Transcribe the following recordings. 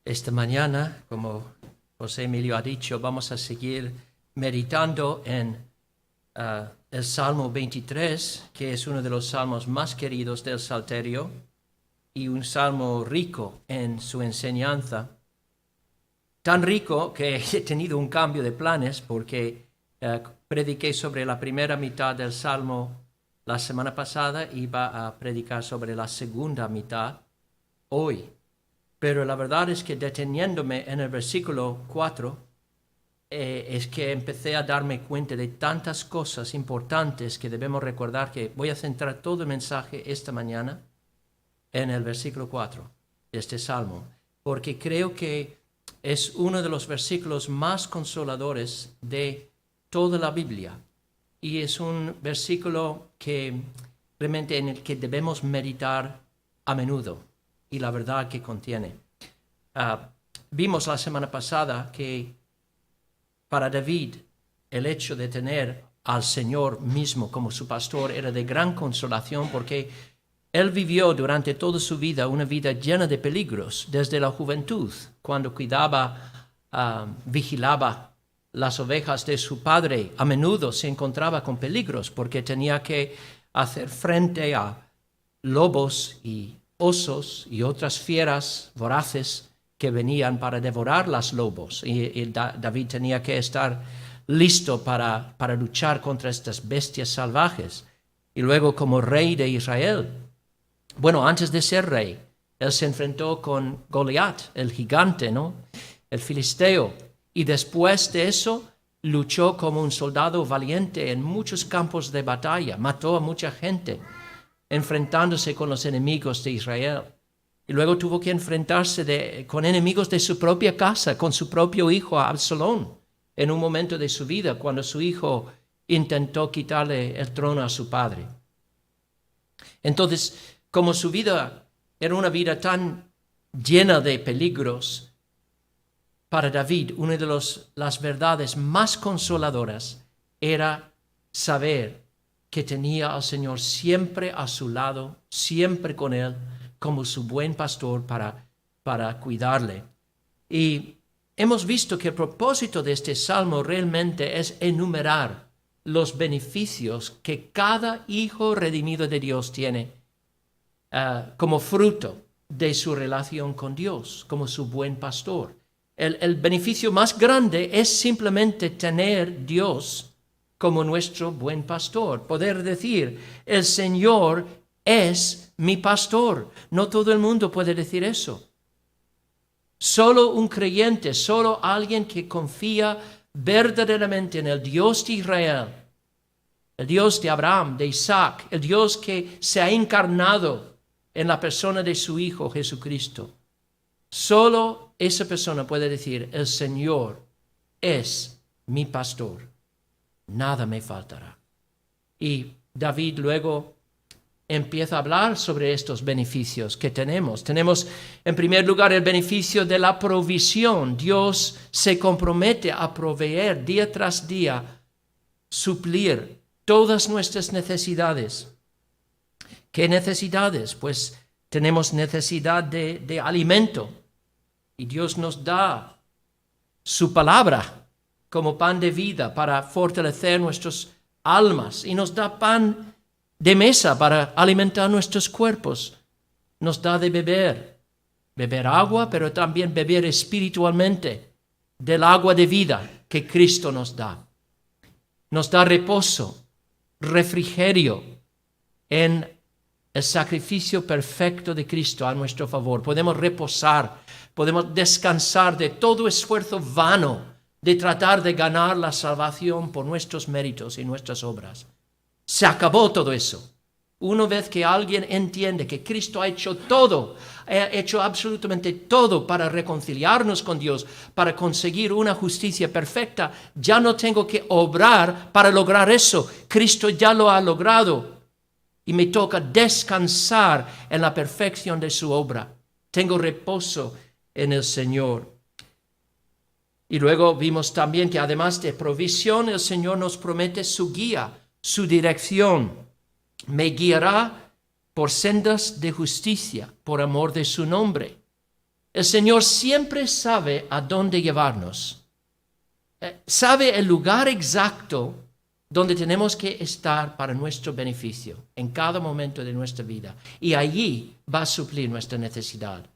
Esta mañana, como José Emilio ha dicho, vamos a seguir meditando en el Salmo 23, que es uno de los salmos más queridos del Salterio y un salmo rico en su enseñanza. Tan rico que he tenido un cambio de planes porque prediqué sobre la primera mitad del salmo la semana pasada y iba a predicar sobre la segunda mitad hoy. Pero la verdad es que deteniéndome en el versículo 4, es que empecé a darme cuenta de tantas cosas importantes que debemos recordar, que voy a centrar todo el mensaje esta mañana en el versículo 4 de este salmo, porque creo que es uno de los versículos más consoladores de toda la Biblia y es un versículo que realmente en el que debemos meditar a menudo y la verdad que contiene. Vimos la semana pasada que para David el hecho de tener al Señor mismo como su pastor era de gran consolación, porque él vivió durante toda su vida una vida llena de peligros, desde la juventud, cuando cuidaba, vigilaba las ovejas de su padre. A menudo se encontraba con peligros porque tenía que hacer frente a lobos y osos y otras fieras voraces que venían para devorar los lobos. Y David tenía que estar listo para luchar contra estas bestias salvajes. Y luego, como rey de Israel, bueno, antes de ser rey, él se enfrentó con Goliat, el gigante, ¿no? El filisteo. Y después de eso, luchó como un soldado valiente en muchos campos de batalla. Mató a mucha gente, enfrentándose con los enemigos de Israel. Y luego tuvo que enfrentarse con enemigos de su propia casa, con su propio hijo Absalón, en un momento de su vida, cuando su hijo intentó quitarle el trono a su padre. Entonces, como su vida era una vida tan llena de peligros, para David, una de las verdades más consoladoras era saber que tenía al Señor siempre a su lado, siempre con él, como su buen pastor para cuidarle. Y hemos visto que el propósito de este salmo realmente es enumerar los beneficios que cada hijo redimido de Dios tiene como fruto de su relación con Dios, como su buen pastor. El beneficio más grande es simplemente tener Dios como nuestro buen pastor. Poder decir, el Señor es mi pastor. No todo el mundo puede decir eso. Solo un creyente, solo alguien que confía verdaderamente en el Dios de Israel, el Dios de Abraham, de Isaac, el Dios que se ha encarnado en la persona de su Hijo Jesucristo. Solo esa persona puede decir, el Señor es mi pastor, nada me faltará. Y David luego empieza a hablar sobre estos beneficios que tenemos. Tenemos en primer lugar el beneficio de la provisión. Dios se compromete a proveer día tras día, suplir todas nuestras necesidades. ¿Qué necesidades? Pues tenemos necesidad de alimento. Y Dios nos da su palabra como pan de vida para fortalecer nuestras almas. Y nos da pan de mesa para alimentar nuestros cuerpos. Nos da de beber agua, pero también beber espiritualmente del agua de vida que Cristo nos da. Nos da reposo, refrigerio en el sacrificio perfecto de Cristo a nuestro favor. Podemos reposar, podemos descansar de todo esfuerzo vano de tratar de ganar la salvación por nuestros méritos y nuestras obras. Se acabó todo eso. Una vez que alguien entiende que Cristo ha hecho todo, ha hecho absolutamente todo para reconciliarnos con Dios, para conseguir una justicia perfecta, ya no tengo que obrar para lograr eso. Cristo ya lo ha logrado. Y me toca descansar en la perfección de su obra. Tengo reposo en el Señor. Y luego vimos también que además de provisión, el Señor nos promete su guía, su dirección. Me guiará por sendas de justicia, por amor de su nombre. El Señor siempre sabe a dónde llevarnos. Sabe el lugar exacto donde tenemos que estar para nuestro beneficio en cada momento de nuestra vida. Y allí va a suplir nuestra necesidad.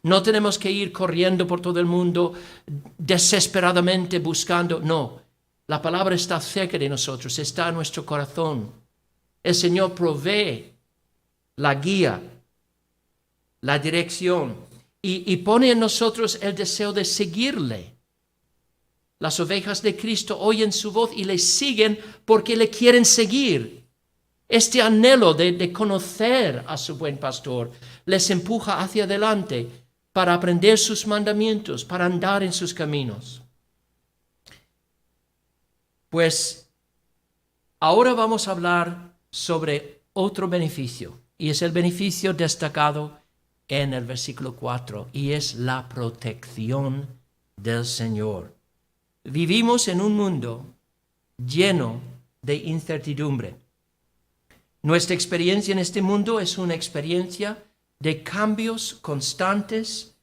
No tenemos que ir corriendo por todo el mundo desesperadamente buscando. No, la palabra está cerca de nosotros, está en nuestro corazón. El Señor provee la guía, la dirección y pone en nosotros el deseo de seguirle. Las ovejas de Cristo oyen su voz y le siguen porque le quieren seguir. Este anhelo de conocer a su buen pastor les empuja hacia adelante para aprender sus mandamientos, para andar en sus caminos. Pues ahora vamos a hablar sobre otro beneficio, y es el beneficio destacado en el versículo 4, y es la protección del Señor. Vivimos en un mundo lleno de incertidumbre. Nuestra experiencia en este mundo es una experiencia de cambios constantes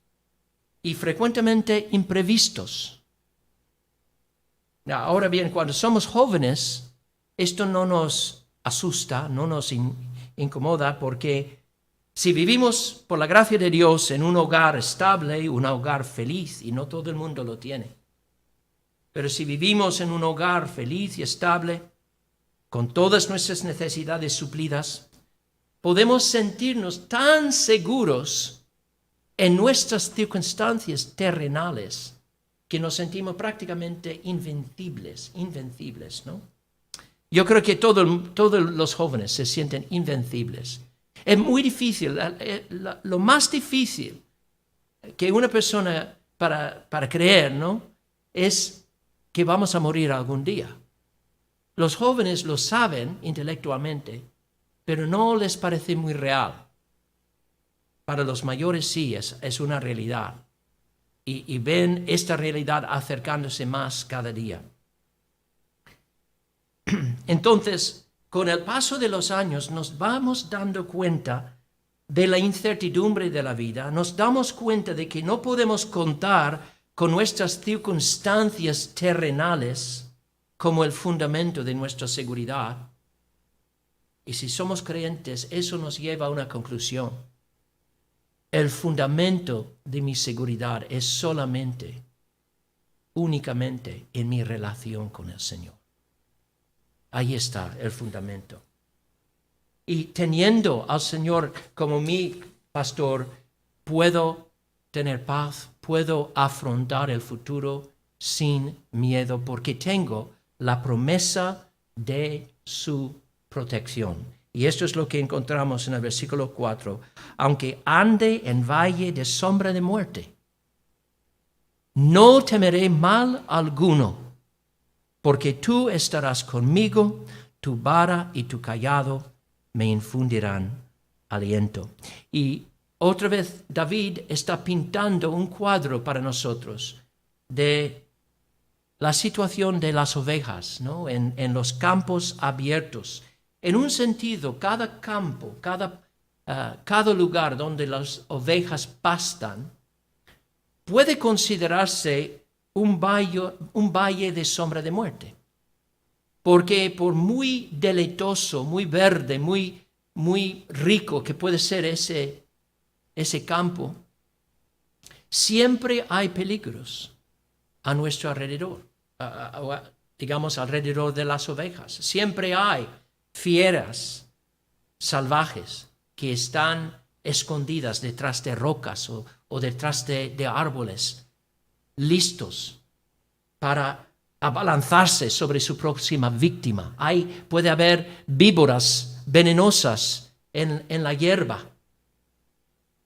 y frecuentemente imprevistos. Ahora bien, cuando somos jóvenes, esto no nos asusta, no nos incomoda, porque si vivimos por la gracia de Dios en un hogar estable, un hogar feliz, y no todo el mundo lo tiene, pero si vivimos en un hogar feliz y estable, con todas nuestras necesidades suplidas, podemos sentirnos tan seguros en nuestras circunstancias terrenales que nos sentimos prácticamente invencibles, ¿no? Yo creo que todos los jóvenes se sienten invencibles. Es muy difícil, lo más difícil que una persona para creer, ¿no?, es que vamos a morir algún día. Los jóvenes lo saben intelectualmente, pero no les parece muy real. Para los mayores sí es una realidad. Y ven esta realidad acercándose más cada día. Entonces, con el paso de los años nos vamos dando cuenta de la incertidumbre de la vida, nos damos cuenta de que no podemos contar con nuestras circunstancias terrenales como el fundamento de nuestra seguridad. Y si somos creyentes, eso nos lleva a una conclusión. El fundamento de mi seguridad es solamente, únicamente en mi relación con el Señor. Ahí está el fundamento. Y teniendo al Señor como mi pastor, puedo tener paz, puedo afrontar el futuro sin miedo, porque tengo la promesa de su protección. Y esto es lo que encontramos en el versículo 4. Aunque ande en valle de sombra de muerte, no temeré mal alguno, porque tú estarás conmigo, tu vara y tu cayado me infundirán aliento. Y otra vez David está pintando un cuadro para nosotros de la situación de las ovejas, ¿no?, en los campos abiertos. En un sentido, cada campo, cada lugar donde las ovejas pastan, puede considerarse un valle de sombra de muerte. Porque por muy deleitoso, muy verde, muy rico que puede ser ese campo, siempre hay peligros a nuestro alrededor, digamos alrededor de las ovejas. Siempre hay fieras salvajes que están escondidas detrás de rocas o detrás de árboles, listos para abalanzarse sobre su próxima víctima. Puede haber víboras venenosas en la hierba,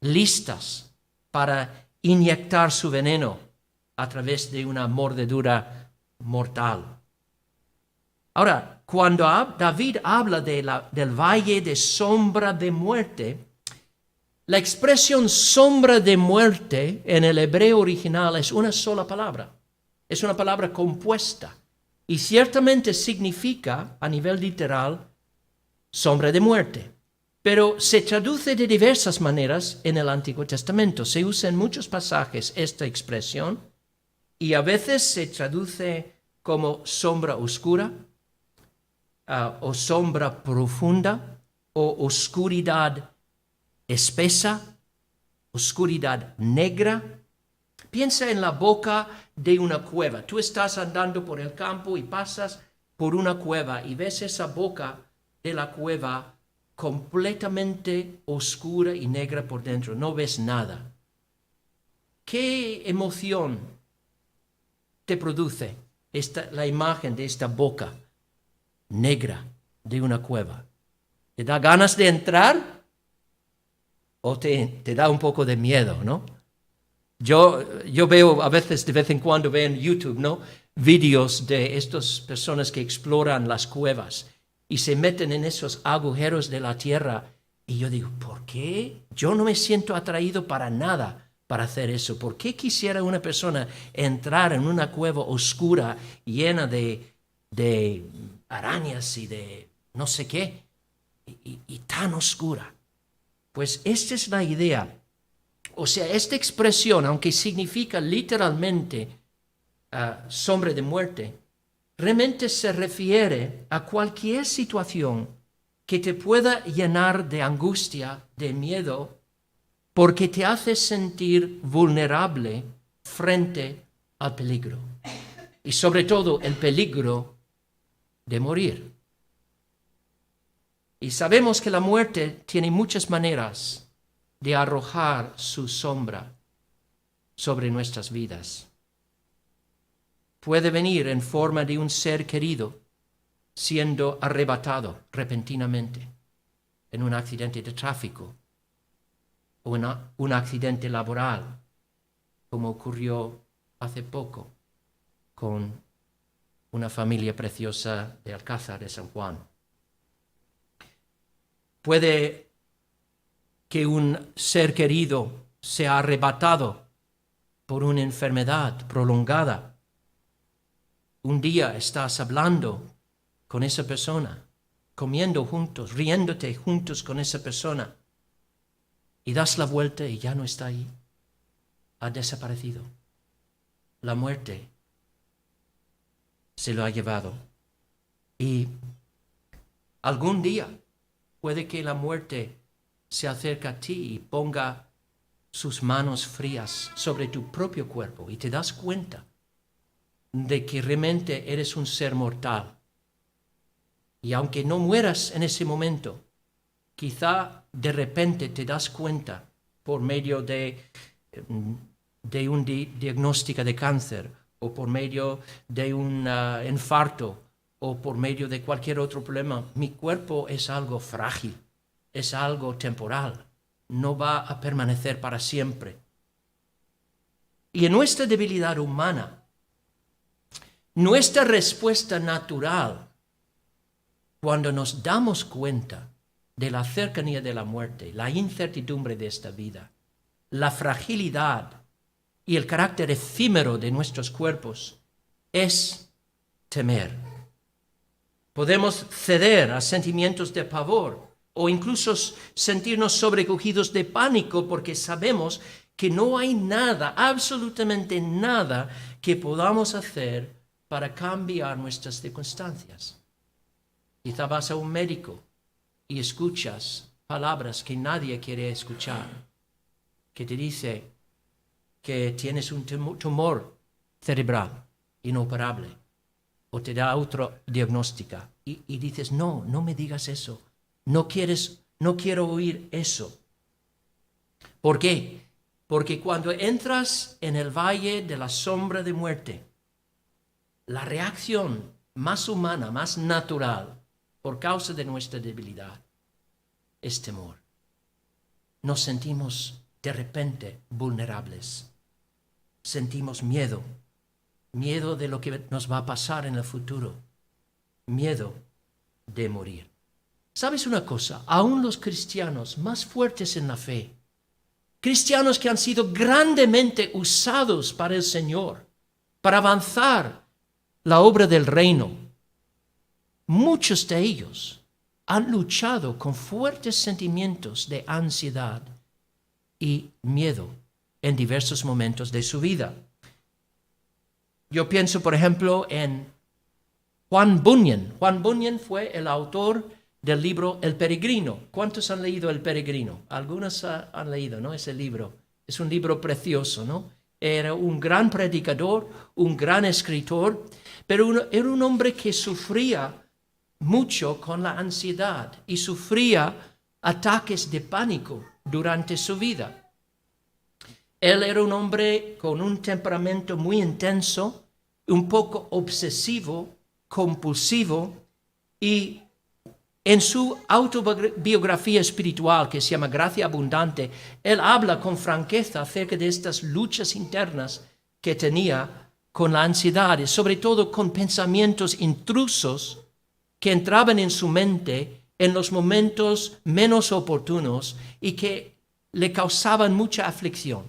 listas para inyectar su veneno a través de una mordedura mortal. Ahora, cuando David habla del valle de sombra de muerte, la expresión sombra de muerte en el hebreo original es una sola palabra. Es una palabra compuesta y ciertamente significa, a nivel literal, sombra de muerte. pero se traduce de diversas maneras en el Antiguo Testamento. Se usa en muchos pasajes esta expresión y a veces se traduce como sombra oscura o sombra profunda o oscuridad espesa, oscuridad negra. Piensa en la boca de una cueva. Tú estás andando por el campo y pasas por una cueva y ves esa boca de la cueva completamente oscura y negra por dentro. No ves nada. ¿Qué emoción te produce la imagen de esta boca negra de una cueva? ¿Te da ganas de entrar o te da un poco de miedo, no? Yo veo a veces, de vez en cuando veo en YouTube, ¿no?, vídeos de estas personas que exploran las cuevas y se meten en esos agujeros de la tierra. Y yo digo, ¿por qué? Yo no me siento atraído para nada para hacer eso. ¿Por qué quisiera una persona entrar en una cueva oscura llena de arañas y de no sé qué? Y tan oscura. Pues esta es la idea. O sea, esta expresión, aunque significa literalmente sombra de muerte, realmente se refiere a cualquier situación que te pueda llenar de angustia, de miedo, porque te hace sentir vulnerable frente al peligro. Y sobre todo el peligro de morir. Y sabemos que la muerte tiene muchas maneras de arrojar su sombra sobre nuestras vidas. Puede venir en forma de un ser querido siendo arrebatado repentinamente en un accidente de tráfico o en un accidente laboral, como ocurrió hace poco con una familia preciosa de Alcázar de San Juan. Puede que un ser querido sea arrebatado por una enfermedad prolongada. Un día estás hablando con esa persona, comiendo juntos, riéndote juntos con esa persona, y das la vuelta y ya no está ahí. Ha desaparecido. La muerte se lo ha llevado. Y algún día puede que la muerte se acerque a ti y ponga sus manos frías sobre tu propio cuerpo y te das cuenta de que realmente eres un ser mortal. Y aunque no mueras en ese momento, quizá de repente te das cuenta por medio de un diagnóstico de cáncer o por medio de un infarto o por medio de cualquier otro problema. Mi cuerpo es algo frágil, es algo temporal, no va a permanecer para siempre. Y en nuestra debilidad humana, nuestra respuesta natural, cuando nos damos cuenta de la cercanía de la muerte, la incertidumbre de esta vida, la fragilidad y el carácter efímero de nuestros cuerpos, es temer. Podemos ceder a sentimientos de pavor o incluso sentirnos sobrecogidos de pánico porque sabemos que no hay nada, absolutamente nada, que podamos hacer para cambiar nuestras circunstancias. Quizá vas a un médico y escuchas palabras que nadie quiere escuchar, que te dice que tienes un tumor cerebral inoperable, o te da otro diagnóstico, y dices, no me digas eso, no quiero oír eso. ¿Por qué? Porque cuando entras en el valle de la sombra de muerte, la reacción más humana, más natural, por causa de nuestra debilidad, es temor. Nos sentimos de repente vulnerables. Sentimos miedo de lo que nos va a pasar en el futuro, miedo de morir. ¿Sabes una cosa? Aún los cristianos más fuertes en la fe, cristianos que han sido grandemente usados para el Señor, para avanzar la obra del reino, muchos de ellos han luchado con fuertes sentimientos de ansiedad y miedo en diversos momentos de su vida. Yo pienso, por ejemplo, en Juan Bunyan. Juan Bunyan fue el autor del libro El Peregrino. ¿Cuántos han leído El Peregrino? Algunos han leído, ¿no? Ese libro. Es un libro precioso, ¿no? Era un gran predicador, un gran escritor, pero era un hombre que sufría mucho con la ansiedad y sufría ataques de pánico durante su vida. Él era un hombre con un temperamento muy intenso, un poco obsesivo, compulsivo, y en su autobiografía espiritual, que se llama Gracia Abundante, él habla con franqueza acerca de estas luchas internas que tenía con la ansiedad y sobre todo con pensamientos intrusos que entraban en su mente en los momentos menos oportunos y que le causaban mucha aflicción.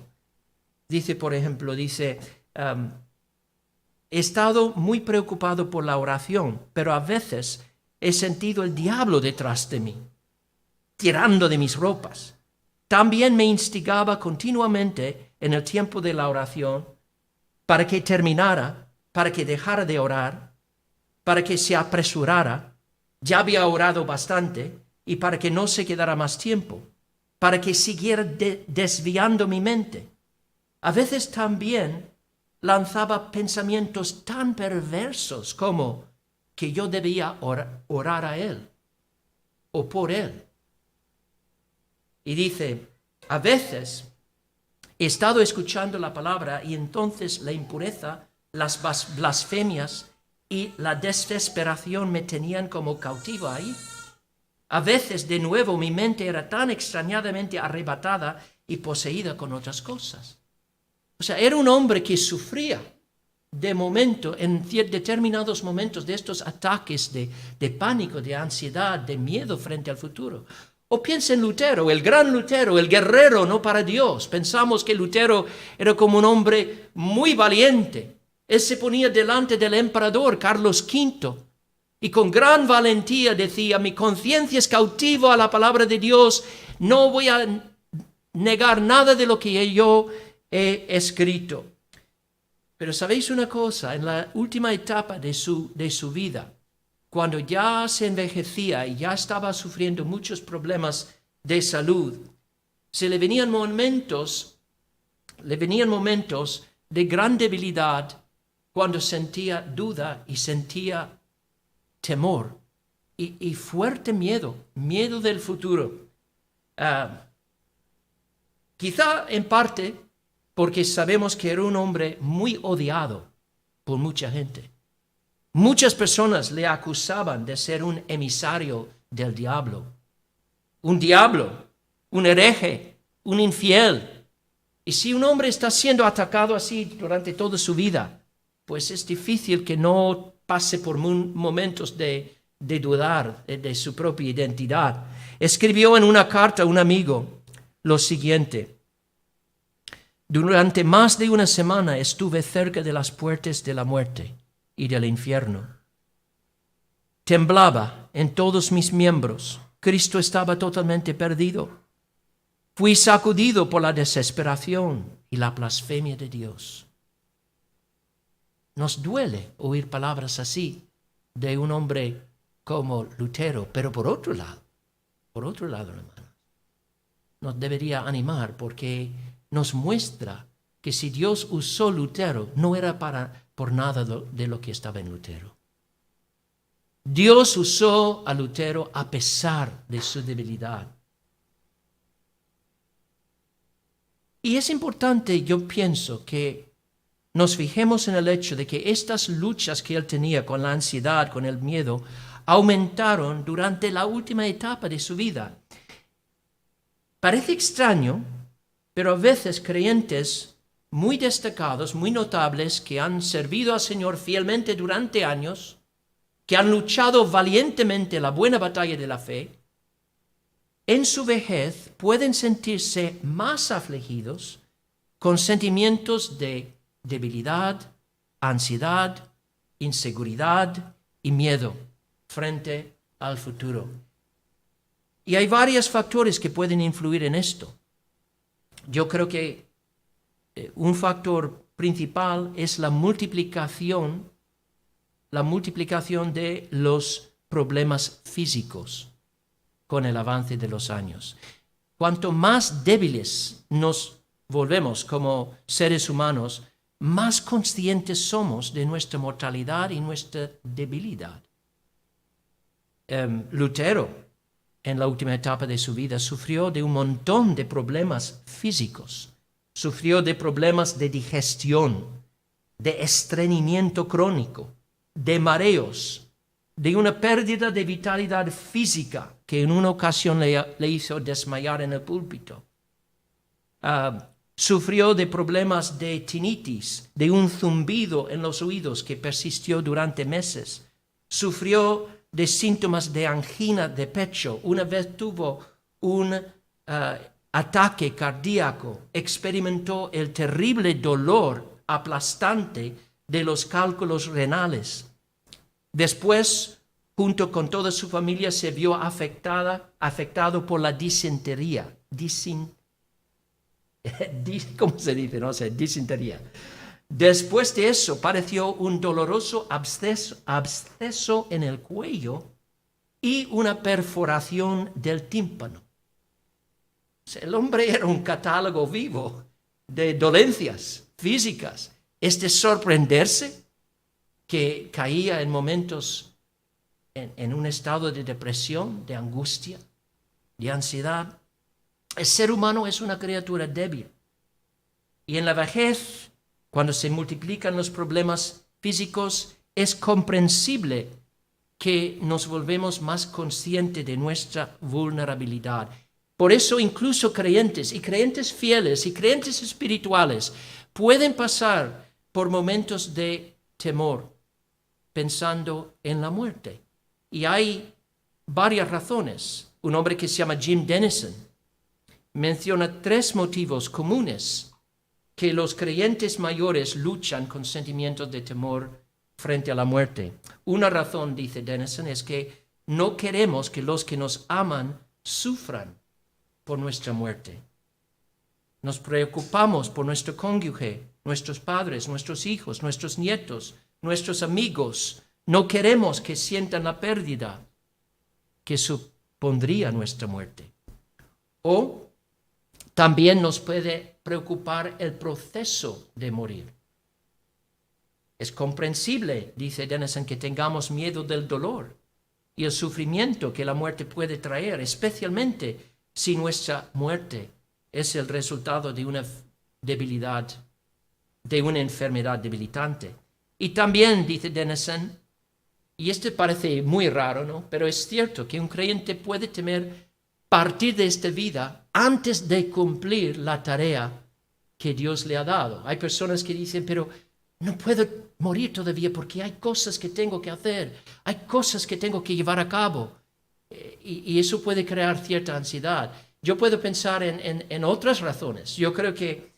Dice, por ejemplo, he estado muy preocupado por la oración, pero a veces he sentido el diablo detrás de mí, tirando de mis ropas. También me instigaba continuamente en el tiempo de la oración para que terminara, para que dejara de orar, para que se apresurara. Ya había orado bastante y para que no se quedara más tiempo, para que siguiera desviando mi mente. A veces también lanzaba pensamientos tan perversos como que yo debía orar a Él o por Él. Y dice, a veces he estado escuchando la palabra y entonces la impureza, las blasfemias y la desesperación me tenían como cautivo ahí. A veces de nuevo mi mente era tan extrañadamente arrebatada y poseída con otras cosas. O sea, era un hombre que sufría de momento, en determinados momentos de estos ataques de pánico, de ansiedad, de miedo frente al futuro. O piensa en Lutero, el gran Lutero, el guerrero no para Dios. Pensamos que Lutero era como un hombre muy valiente. Él se ponía delante del emperador Carlos V y con gran valentía decía, mi conciencia es cautiva a la palabra de Dios, no voy a negar nada de lo que yo he escrito. Pero ¿sabéis una cosa? En la última etapa de su vida, cuando ya se envejecía y ya estaba sufriendo muchos problemas de salud, le venían momentos de gran debilidad cuando sentía duda y sentía temor y fuerte miedo del futuro. Quizá en parte porque sabemos que era un hombre muy odiado por mucha gente. Muchas personas le acusaban de ser un emisario del diablo, un hereje, un infiel. Y si un hombre está siendo atacado así durante toda su vida, pues es difícil que no pase por momentos de dudar de su propia identidad. Escribió en una carta a un amigo lo siguiente: durante más de una semana estuve cerca de las puertas de la muerte y del infierno. Temblaba en todos mis miembros. Cristo estaba totalmente perdido. Fui sacudido por la desesperación y la blasfemia de Dios. Nos duele oír palabras así de un hombre como Lutero, pero por otro lado, hermanos, nos debería animar porque nos muestra que si Dios usó Lutero, no era por nada de lo que estaba en Lutero. Dios usó a Lutero a pesar de su debilidad. Y es importante, yo pienso, que nos fijemos en el hecho de que estas luchas que él tenía con la ansiedad, con el miedo, aumentaron durante la última etapa de su vida. Parece extraño, pero a veces creyentes muy destacados, muy notables, que han servido al Señor fielmente durante años, que han luchado valientemente la buena batalla de la fe, en su vejez pueden sentirse más afligidos con sentimientos de debilidad, ansiedad, inseguridad y miedo frente al futuro. Y hay varios factores que pueden influir en esto. Yo creo que un factor principal es la multiplicación de los problemas físicos con el avance de los años. Cuanto más débiles nos volvemos como seres humanos, más conscientes somos de nuestra mortalidad y nuestra debilidad. Lutero, en la última etapa de su vida, sufrió de un montón de problemas físicos. Sufrió de problemas de digestión, de estreñimiento crónico, de mareos, de una pérdida de vitalidad física que en una ocasión le hizo desmayar en el púlpito. Sufrió de problemas de tinnitus, de un zumbido en los oídos que persistió durante meses. Sufrió de síntomas de angina de pecho. Una vez tuvo un ataque cardíaco, experimentó el terrible dolor aplastante de los cálculos renales. Después, junto con toda su familia, se vio afectado por la disentería. ¿Cómo se dice? No sé, disentería. Después de eso, padeció un doloroso absceso en el cuello y una perforación del tímpano. El hombre era un catálogo vivo de dolencias físicas. Es de sorprenderse que caía en momentos en un estado de depresión, de angustia, de ansiedad. El ser humano es una criatura débil. Y en la vejez, cuando se multiplican los problemas físicos, es comprensible que nos volvemos más conscientes de nuestra vulnerabilidad. Por eso incluso creyentes, y creyentes fieles, y creyentes espirituales, pueden pasar por momentos de temor, pensando en la muerte. Y hay varias razones. Un hombre que se llama Jim Denison menciona 3 motivos comunes que los creyentes mayores luchan con sentimientos de temor frente a la muerte. Una razón, dice Denison, es que no queremos que los que nos aman sufran por nuestra muerte. Nos preocupamos por nuestro cónyuge, nuestros padres, nuestros hijos, nuestros nietos, nuestros amigos. No queremos que sientan la pérdida que supondría nuestra muerte. O también nos puede preocupar el proceso de morir. Es comprensible, dice Denison, que tengamos miedo del dolor y el sufrimiento que la muerte puede traer, especialmente si nuestra muerte es el resultado de una debilidad, de una enfermedad debilitante. Y también, dice Denison, y esto parece muy raro, ¿no? Pero es cierto que un creyente puede temer partir de esta vida antes de cumplir la tarea que Dios le ha dado. Hay personas que dicen, pero no puedo morir todavía porque hay cosas que tengo que hacer, hay cosas que tengo que llevar a cabo. Y eso puede crear cierta ansiedad. Yo puedo pensar en otras razones. Yo creo que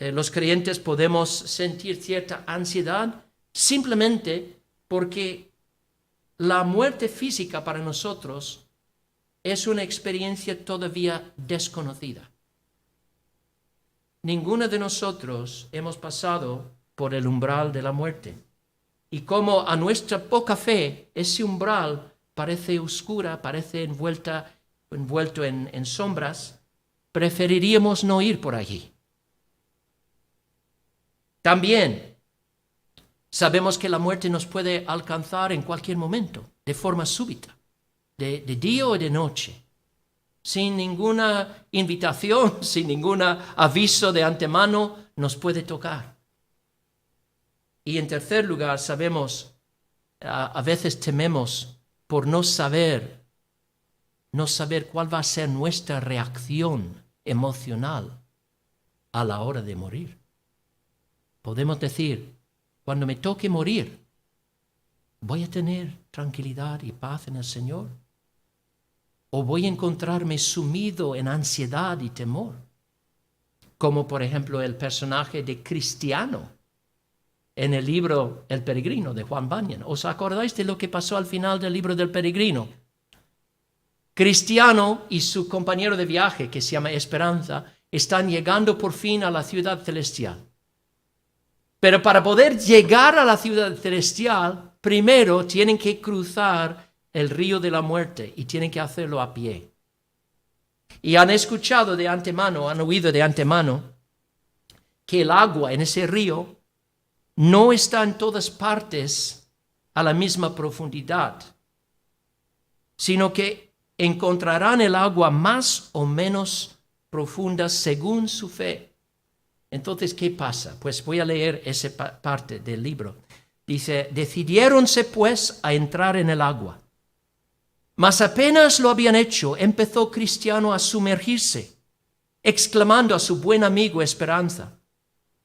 los creyentes podemos sentir cierta ansiedad simplemente porque la muerte física para nosotros es una experiencia todavía desconocida. Ninguno de nosotros hemos pasado por el umbral de la muerte. Y como a nuestra poca fe ese umbral parece oscura, parece envuelto en sombras, preferiríamos no ir por allí. También sabemos que la muerte nos puede alcanzar en cualquier momento, de forma súbita, de día o de noche, sin ninguna invitación, sin ningún aviso de antemano, nos puede tocar. Y en tercer lugar, sabemos, a veces tememos por no saber cuál va a ser nuestra reacción emocional a la hora de morir. Podemos decir, cuando me toque morir, ¿voy a tener tranquilidad y paz en el Señor? ¿O voy a encontrarme sumido en ansiedad y temor? Como por ejemplo el personaje de Cristiano en el libro El Peregrino de Juan Bunyan. ¿Os acordáis de lo que pasó al final del libro del Peregrino? Cristiano y su compañero de viaje, que se llama Esperanza, están llegando por fin a la ciudad celestial. Pero para poder llegar a la ciudad celestial, primero tienen que cruzar el río de la muerte y tienen que hacerlo a pie. Y han escuchado de antemano, han oído de antemano, que el agua en ese río no está en todas partes a la misma profundidad, sino que encontrarán el agua más o menos profunda según su fe. Entonces, ¿qué pasa? Pues voy a leer esa parte del libro. Dice, decidiéronse pues a entrar en el agua. Mas apenas lo habían hecho, empezó Cristiano a sumergirse, exclamando a su buen amigo Esperanza,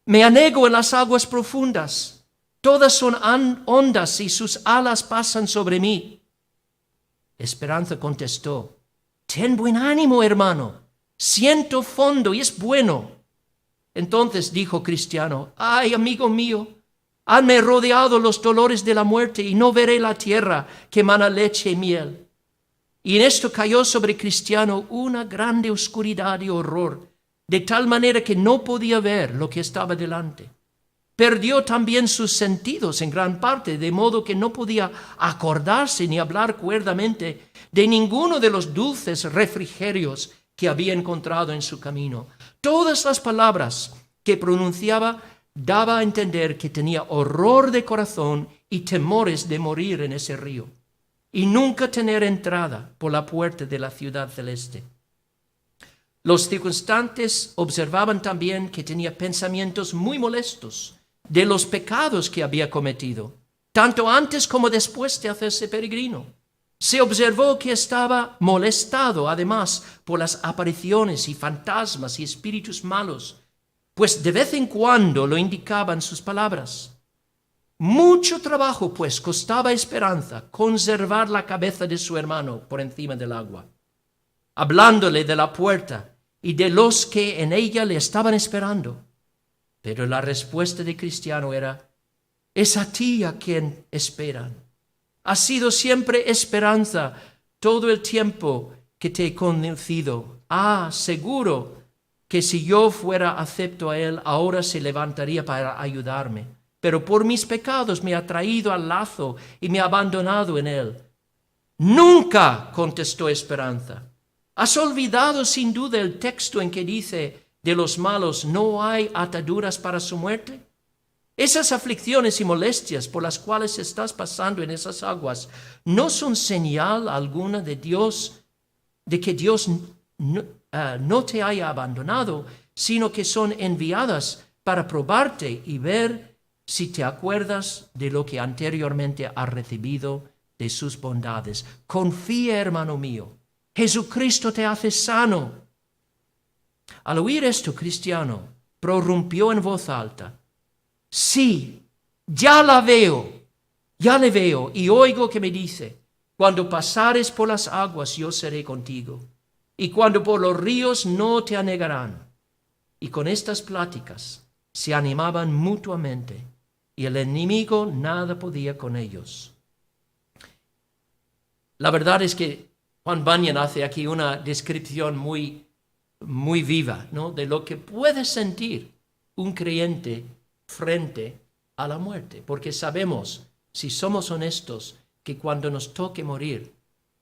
me anego en las aguas profundas, todas son hondas y sus alas pasan sobre mí. Esperanza contestó, ten buen ánimo, hermano, siento fondo y es bueno. Entonces dijo Cristiano, ay, amigo mío, hanme rodeado los dolores de la muerte y no veré la tierra que mana leche y miel. Y en esto cayó sobre Cristiano una grande oscuridad y horror, de tal manera que no podía ver lo que estaba delante. Perdió también sus sentidos en gran parte, de modo que no podía acordarse ni hablar cuerdamente de ninguno de los dulces refrigerios que había encontrado en su camino. Todas las palabras que pronunciaba daba a entender que tenía horror de corazón y temores de morir en ese río, y nunca tener entrada por la puerta de la ciudad celeste. Los circunstantes observaban también que tenía pensamientos muy molestos de los pecados que había cometido, tanto antes como después de hacerse peregrino. Se observó que estaba molestado además por las apariciones y fantasmas y espíritus malos, pues de vez en cuando lo indicaban sus palabras. Mucho trabajo, pues, costaba a Esperanza conservar la cabeza de su hermano por encima del agua, hablándole de la puerta y de los que en ella le estaban esperando. Pero la respuesta de Cristiano era, es a ti a quien esperan. Ha sido siempre Esperanza todo el tiempo que te he conocido. Seguro que si yo fuera acepto a él, ahora se levantaría para ayudarme. Pero por mis pecados me ha traído al lazo y me ha abandonado en él. Nunca, contestó Esperanza. ¿Has olvidado sin duda el texto en que dice, de los malos no hay ataduras para su muerte? Esas aflicciones y molestias por las cuales estás pasando en esas aguas no son señal alguna de Dios, de que Dios no te haya abandonado, sino que son enviadas para probarte y ver si te acuerdas de lo que anteriormente has recibido de sus bondades. Confía, hermano mío, Jesucristo te hace sano. Al oír esto, Cristiano prorrumpió en voz alta. Sí, ya le veo y oigo que me dice, cuando pasares por las aguas yo seré contigo, y cuando por los ríos no te anegarán. Y con estas pláticas se animaban mutuamente, y el enemigo nada podía con ellos. La verdad es que Juan Bunyan hace aquí una descripción muy viva, ¿no?, de lo que puede sentir un creyente frente a la muerte, porque sabemos, si somos honestos, que cuando nos toque morir,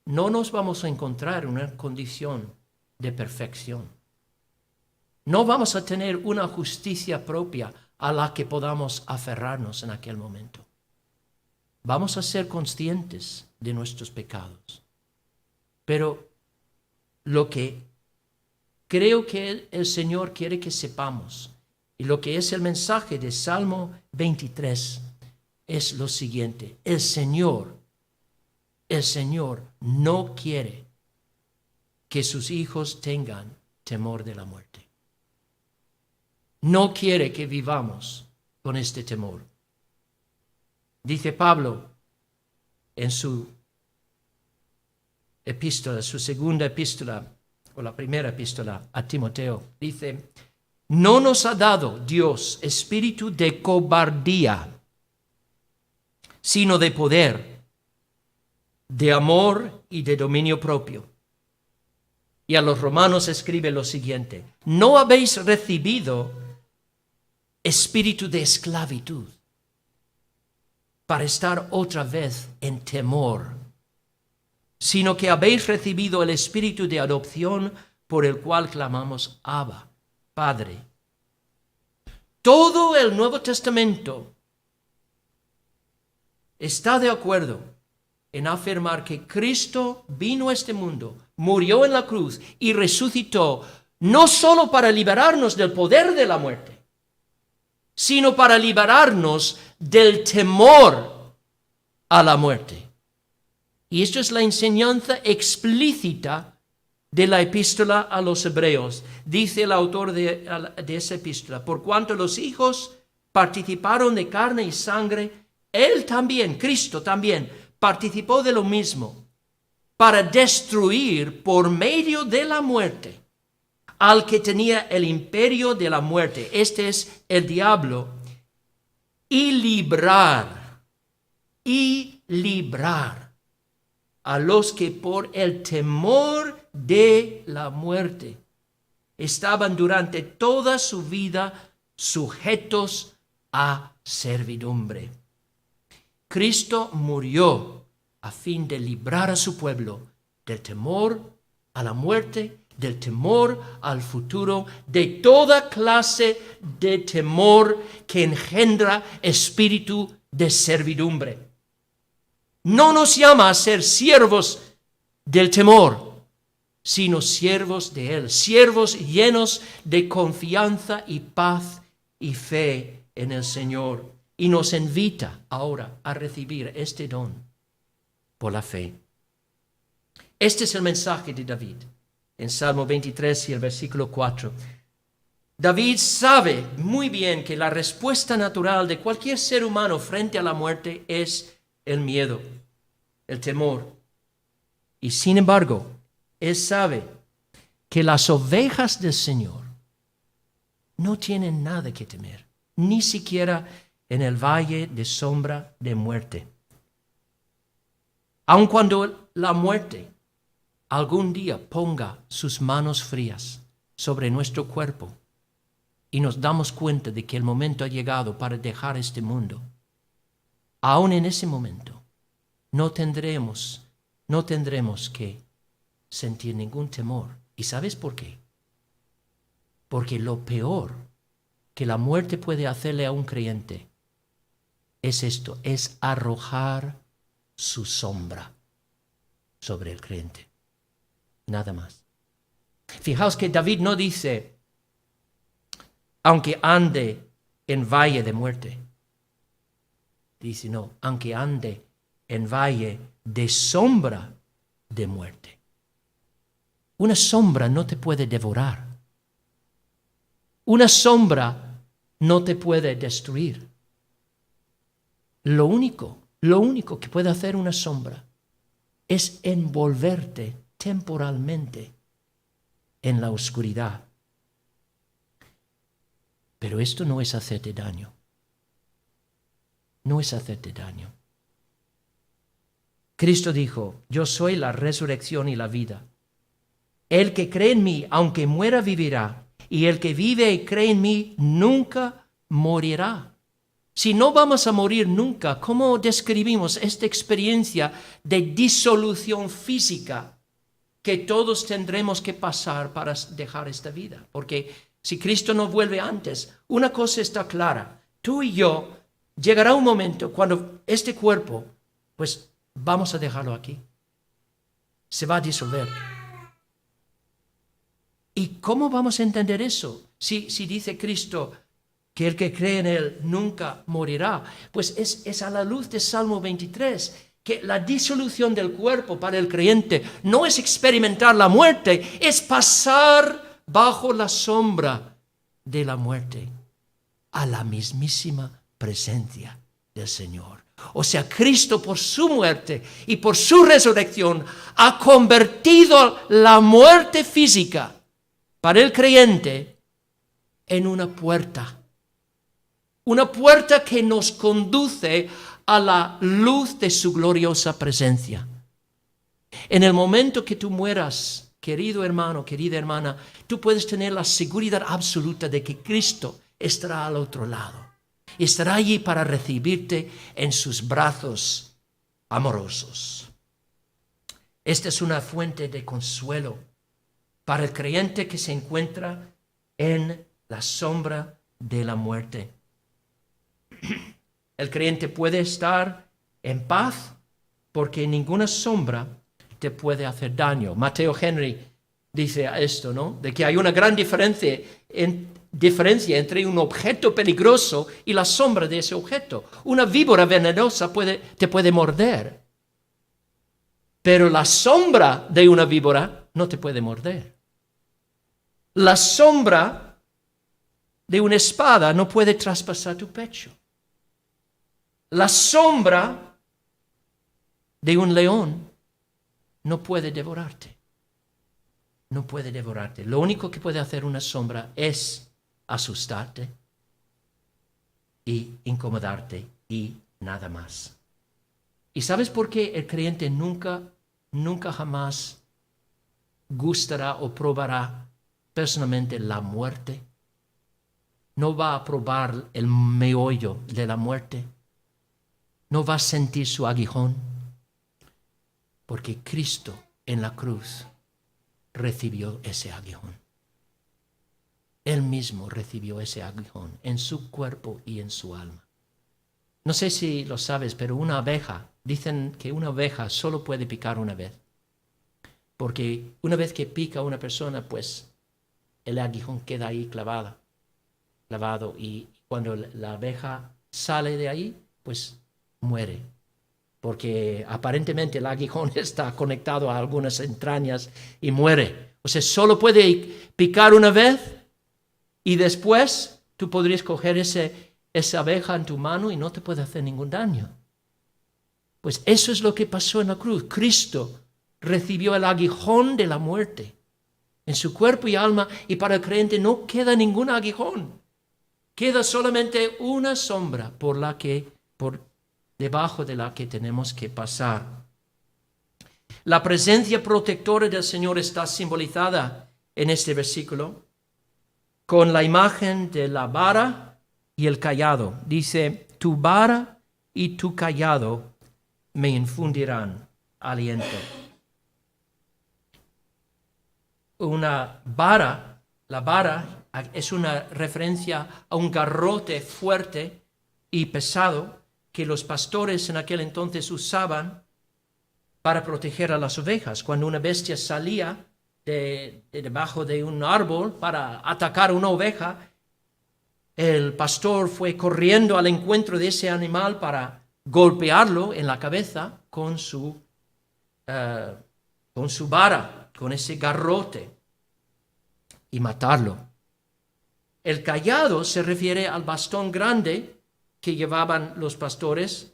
no nos vamos a encontrar en una condición de perfección. No vamos a tener una justicia propia a la que podamos aferrarnos en aquel momento. Vamos a ser conscientes de nuestros pecados. Pero lo que creo que el Señor quiere que sepamos, y lo que es el mensaje de Salmo 23, es lo siguiente. El Señor no quiere que sus hijos tengan temor de la muerte. No quiere que vivamos con este temor. Dice Pablo en su epístola, su segunda epístola, o la primera epístola a Timoteo, dice, no nos ha dado Dios espíritu de cobardía, sino de poder, de amor y de dominio propio. Y a los romanos escribe lo siguiente: no habéis recibido espíritu de esclavitud para estar otra vez en temor, sino que habéis recibido el espíritu de adopción por el cual clamamos Abba, Padre. Todo el Nuevo Testamento está de acuerdo en afirmar que Cristo vino a este mundo, murió en la cruz y resucitó, no solo para liberarnos del poder de la muerte, sino para liberarnos del temor a la muerte. Y esto es la enseñanza explícita de la epístola a los Hebreos. Dice el autor de esa epístola: por cuanto los hijos participaron de carne y sangre, Él también, Cristo también, participó de lo mismo, para destruir por medio de la muerte al que tenía el imperio de la muerte, este es el diablo, y librar a los que por el temor de la muerte estaban durante toda su vida sujetos a servidumbre. Cristo murió a fin de librar a su pueblo del temor a la muerte, del temor al futuro, de toda clase de temor que engendra espíritu de servidumbre. No nos llama a ser siervos del temor, sino siervos de Él, siervos llenos de confianza y paz y fe en el Señor. Y nos invita ahora a recibir este don por la fe. Este es el mensaje de David en Salmo 23 y el versículo 4. David sabe muy bien que la respuesta natural de cualquier ser humano frente a la muerte es el miedo, el temor. Y sin embargo, él sabe que las ovejas del Señor no tienen nada que temer, ni siquiera en el valle de sombra de muerte. Aun cuando la muerte algún día ponga sus manos frías sobre nuestro cuerpo y nos damos cuenta de que el momento ha llegado para dejar este mundo, aun en ese momento no tendremos que sentir ningún temor. ¿Y sabes por qué? Porque lo peor que la muerte puede hacerle a un creyente es esto, es arrojar su sombra sobre el creyente. Nada más. Fijaos que David no dice, aunque ande en valle de muerte. Dice, no, aunque ande en valle de sombra de muerte. Una sombra no te puede devorar. Una sombra no te puede destruir. Lo único que puede hacer una sombra es envolverte temporalmente en la oscuridad. Pero esto no es hacerte daño. No es hacerte daño. Cristo dijo, yo soy la resurrección y la vida. El que cree en mí, aunque muera, vivirá. Y el que vive y cree en mí, nunca morirá. Si no vamos a morir nunca, ¿cómo describimos esta experiencia de disolución física que todos tendremos que pasar para dejar esta vida? Porque si Cristo no vuelve antes, una cosa está clara. Tú y yo, llegará un momento cuando este cuerpo, pues vamos a dejarlo aquí. Se va a disolver. ¿Y cómo vamos a entender eso? Si dice Cristo que el que cree en Él nunca morirá, pues es a la luz de Salmo 23, que la disolución del cuerpo para el creyente no es experimentar la muerte, es pasar bajo la sombra de la muerte a la mismísima presencia del Señor. O sea, Cristo por su muerte y por su resurrección ha convertido la muerte física para el creyente en una puerta que nos conduce a la luz de su gloriosa presencia. En el momento que tú mueras querido hermano, querida hermana, tú puedes tener la seguridad absoluta de que Cristo estará al otro lado. Estará allí para recibirte en sus brazos amorosos. Esta es una fuente de consuelo para el creyente que se encuentra en la sombra de la muerte. El creyente puede estar en paz porque ninguna sombra te puede hacer daño. Mateo Henry dice esto, ¿no? De que hay una gran diferencia entre un objeto peligroso y la sombra de ese objeto. Una víbora venenosa te puede morder, pero la sombra de una víbora no te puede morder. La sombra de una espada no puede traspasar tu pecho. La sombra de un león no puede devorarte. No puede devorarte. Lo único que puede hacer una sombra es asustarte y incomodarte y nada más. ¿Y sabes por qué el creyente nunca jamás gustará o probará personalmente la muerte? No va a probar el meollo de la muerte. No va a sentir su aguijón. Porque Cristo en la cruz recibió ese aguijón. Él mismo recibió ese aguijón en su cuerpo y en su alma. No sé si lo sabes, pero una abeja, dicen que una abeja solo puede picar una vez. Porque una vez que pica a una persona, pues el aguijón queda ahí clavado. Y cuando la abeja sale de ahí, pues muere. Porque aparentemente el aguijón está conectado a algunas entrañas y muere. O sea, solo puede picar una vez y después tú podrías coger esa abeja en tu mano y no te puede hacer ningún daño. Pues eso es lo que pasó en la cruz. Cristo recibió el aguijón de la muerte en su cuerpo y alma, y para el creyente no queda ningún aguijón. Queda solamente una sombra por debajo de la que tenemos que pasar. La presencia protectora del Señor está simbolizada en este versículo con la imagen de la vara y el cayado. Dice, tu vara y tu cayado me infundirán aliento. La vara es una referencia a un garrote fuerte y pesado que los pastores en aquel entonces usaban para proteger a las ovejas. Cuando una bestia salía de debajo de un árbol para atacar a una oveja, el pastor fue corriendo al encuentro de ese animal para golpearlo en la cabeza con su vara, con ese garrote, y matarlo. El cayado se refiere al bastón grande que llevaban los pastores,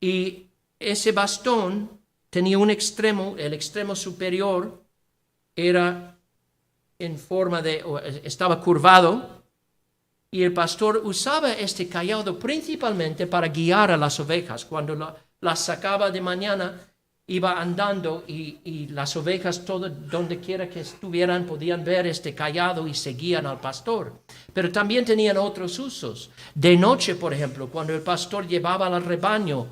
y ese bastón tenía un extremo, el extremo superior era estaba curvado, y el pastor usaba este cayado principalmente para guiar a las ovejas. Cuando las sacaba de mañana, iba andando y las ovejas, donde quiera que estuvieran, podían ver este cayado y seguían al pastor. Pero también tenían otros usos. De noche, por ejemplo, cuando el pastor llevaba al rebaño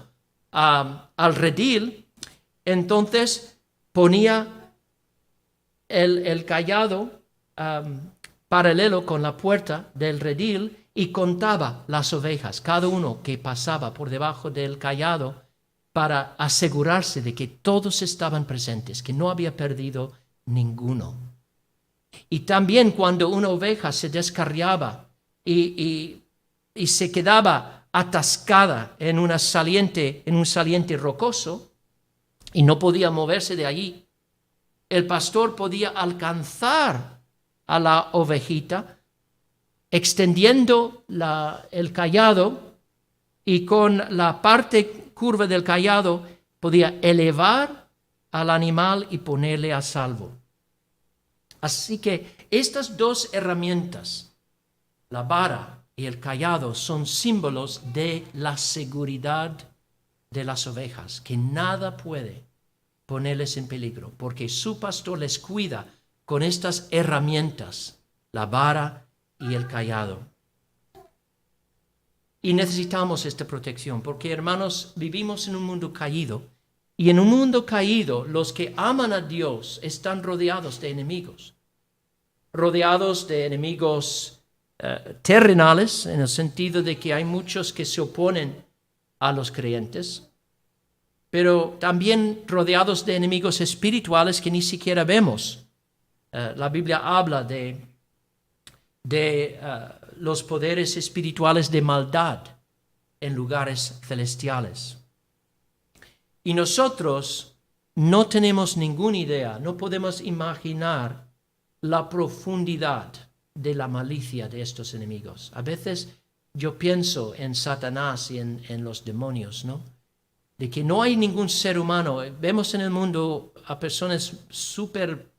al redil, entonces ponía el cayado paralelo con la puerta del redil y contaba las ovejas, cada uno que pasaba por debajo del cayado, para asegurarse de que todos estaban presentes, que no había perdido ninguno. Y también cuando una oveja se descarriaba y se quedaba atascada en un saliente rocoso y no podía moverse de allí, el pastor podía alcanzar a la ovejita extendiendo el cayado, y con la parte curva del cayado podía elevar al animal y ponerle a salvo. Así que estas dos herramientas, la vara y el cayado, son símbolos de la seguridad de las ovejas, que nada puede ponerles en peligro, porque su pastor les cuida con estas herramientas, la vara y el cayado. Y necesitamos esta protección, porque hermanos, vivimos en un mundo caído, y en un mundo caído los que aman a Dios están rodeados de enemigos terrenales, en el sentido de que hay muchos que se oponen a los creyentes, pero también rodeados de enemigos espirituales que ni siquiera vemos. La Biblia habla de los poderes espirituales de maldad en lugares celestiales. Y nosotros no tenemos ninguna idea, no podemos imaginar la profundidad de la malicia de estos enemigos. A veces yo pienso en Satanás y en los demonios, ¿no? De que no hay ningún ser humano. Vemos en el mundo a personas súper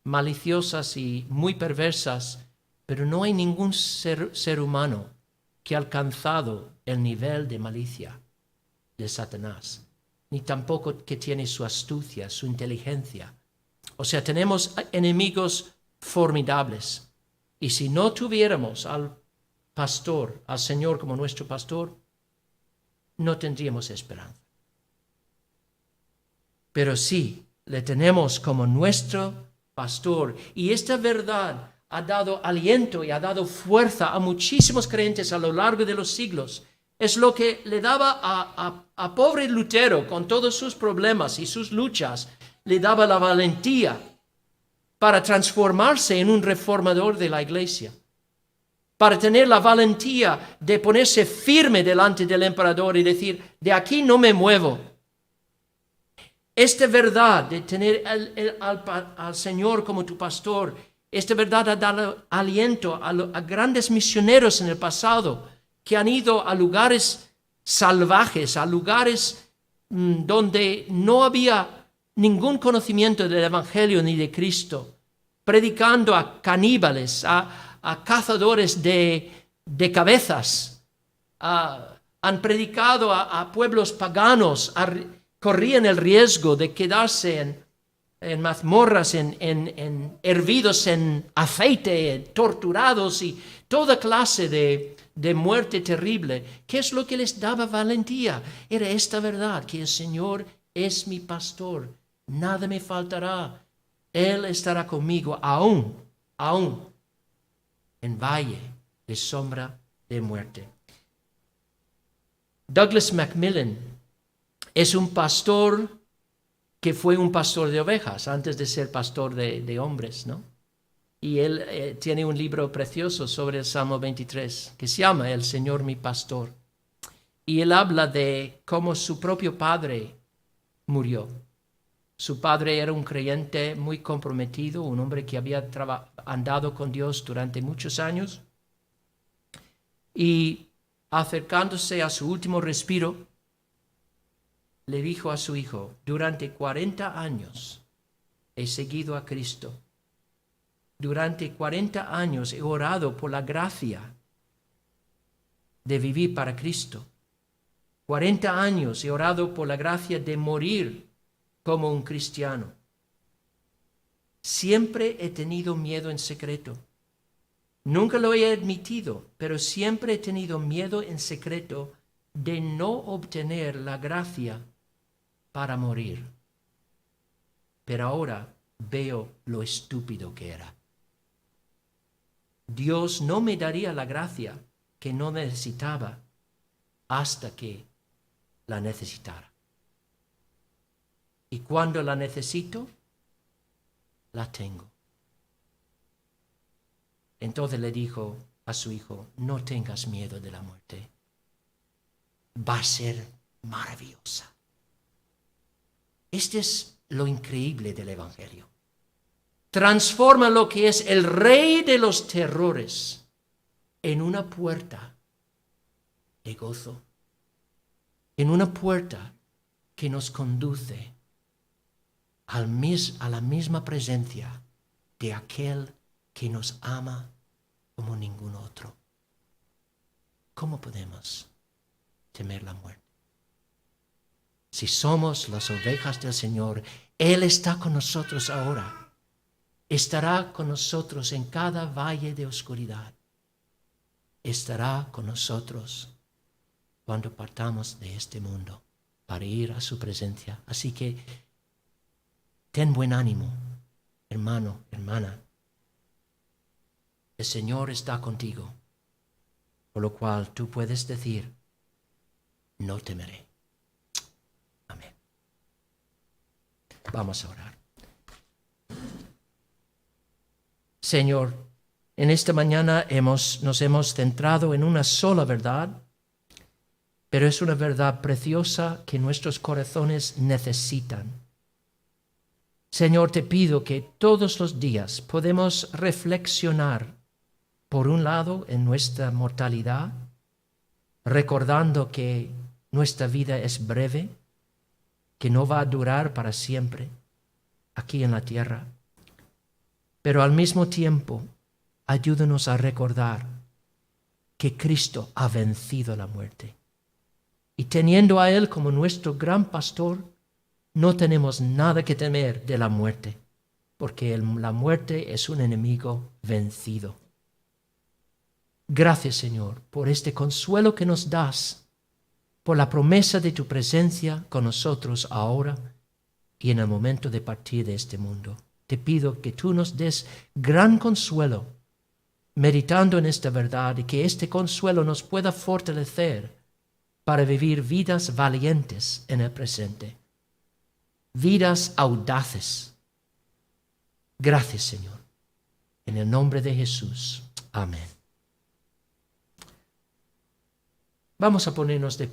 maliciosas y muy perversas, pero no hay ningún ser humano que ha alcanzado el nivel de malicia de Satanás, ni tampoco que tiene su astucia, su inteligencia. O sea, tenemos enemigos formidables. Y si no tuviéramos al pastor, al Señor como nuestro pastor, no tendríamos esperanza. Pero sí, le tenemos como nuestro pastor. Y esta verdad ha dado aliento y ha dado fuerza a muchísimos creyentes a lo largo de los siglos. Es lo que le daba a pobre Lutero, con todos sus problemas y sus luchas, le daba la valentía para transformarse en un reformador de la iglesia, para tener la valentía de ponerse firme delante del emperador y decir, de aquí no me muevo. Esta verdad de tener al Señor como tu pastor, esta verdad ha dado aliento a grandes misioneros en el pasado que han ido a lugares salvajes, a lugares donde no había ningún conocimiento del Evangelio ni de Cristo, predicando a caníbales, a cazadores de cabezas, han predicado a pueblos paganos, corrían el riesgo de quedarse en mazmorras, hervidos en aceite, torturados y toda clase de muerte terrible. ¿Qué es lo que les daba valentía? Era esta verdad, que el Señor es mi pastor, nada me faltará. Él estará conmigo aún en valle de sombra de muerte. Douglas Macmillan es un pastor que fue un pastor de ovejas antes de ser pastor de hombres, ¿no? Y él tiene un libro precioso sobre el Salmo 23 que se llama El Señor mi pastor. Y él habla de cómo su propio padre murió. Su padre era un creyente muy comprometido, un hombre que había andado con Dios durante muchos años. Y acercándose a su último respiro, le dijo a su hijo, durante 40 años he seguido a Cristo. Durante 40 años he orado por la gracia de vivir para Cristo. 40 años he orado por la gracia de morir como un cristiano. Siempre he tenido miedo en secreto. Nunca lo he admitido, pero siempre he tenido miedo en secreto de no obtener la gracia para morir. Pero ahora veo lo estúpido que era. Dios no me daría la gracia que no necesitaba hasta que la necesitara. Y cuando la necesito, la tengo. Entonces le dijo a su hijo, no tengas miedo de la muerte. Va a ser maravillosa. Este es lo increíble del Evangelio. Transforma lo que es el rey de los terrores en una puerta de gozo, en una puerta que nos conduce a la misma presencia de aquel que nos ama como ningún otro. ¿Cómo podemos temer la muerte? Si somos las ovejas del Señor, Él está con nosotros ahora. Estará con nosotros en cada valle de oscuridad. Estará con nosotros cuando partamos de este mundo para ir a su presencia. Así que ten buen ánimo, hermano, hermana. El Señor está contigo, por lo cual tú puedes decir, no temeré. Amén. Vamos a orar. Señor, en esta mañana nos hemos centrado en una sola verdad, pero es una verdad preciosa que nuestros corazones necesitan. Señor, te pido que todos los días podemos reflexionar, por un lado, en nuestra mortalidad, recordando que nuestra vida es breve, que no va a durar para siempre aquí en la tierra, pero al mismo tiempo ayúdanos a recordar que Cristo ha vencido la muerte. Y teniendo a Él como nuestro gran pastor, no tenemos nada que temer de la muerte, porque la muerte es un enemigo vencido. Gracias, Señor, por este consuelo que nos das, por la promesa de tu presencia con nosotros ahora y en el momento de partir de este mundo. Te pido que tú nos des gran consuelo meditando en esta verdad y que este consuelo nos pueda fortalecer para vivir vidas valientes en el presente, vidas audaces. Gracias, Señor. En el nombre de Jesús. Amén. Vamos a ponernos de